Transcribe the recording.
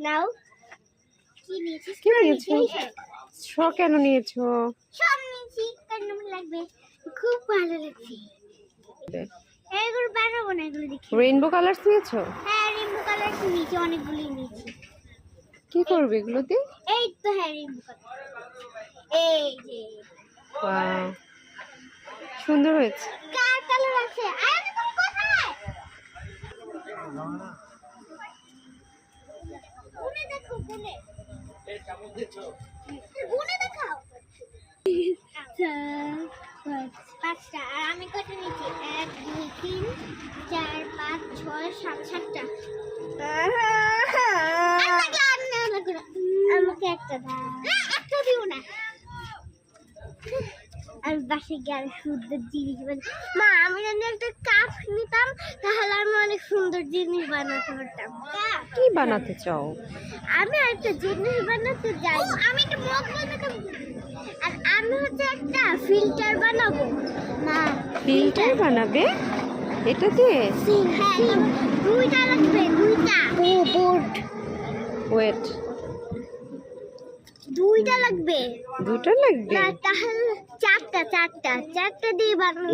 নাও কি নিয়েছো? কেন নিয়েছো? সব নিয়েছি, কেমন লাগবে? খুব ভালো লাগছে। এগুলো বানাবো না, এগুলো দেখি। রেইনবো কালারস নিয়েছো? হ্যাঁ, রেইনবো কালার নিয়েছি, অনেকগুলি নিয়েছি। কি করবে এগুলো দিয়ে? এই তো, হ্যাঁ, রেইনবো কালার। এই যে ওয়াও, সুন্দর হয়েছে। কার কালার আছে? আরে তুমি কোথায়? গুনে দেখো, গুনে। গুনে দেখাও। পাঁচটা। আর আমি কত নিয়েছি? 1 2 3 4 5 6 7 7টা। আমাকে একটা দাও। একটা দিও না। আমি বাসে গেলে সুন্দর জিনিস মা, আমি যদি একটা কাপ নিতাম তাহলে আমি অনেক সুন্দর জিনিস বানাতে পারতাম। কি বানাতে চাও? আমি একটা জিনিস বানাতে যাই। আমি একটা মগ বানাতে, আর আমি হচ্ছে একটা ফিল্টার বানাবো। না, ফিল্টার বানাবে এটাতে? হ্যাঁ, দুইটা লাগবে, দুইটা। ও বোর্ড। ওয়েট, দুইটা লাগবে। দুটো লাগবে? না, তাহলে চারটা দিয়ে বানাবো।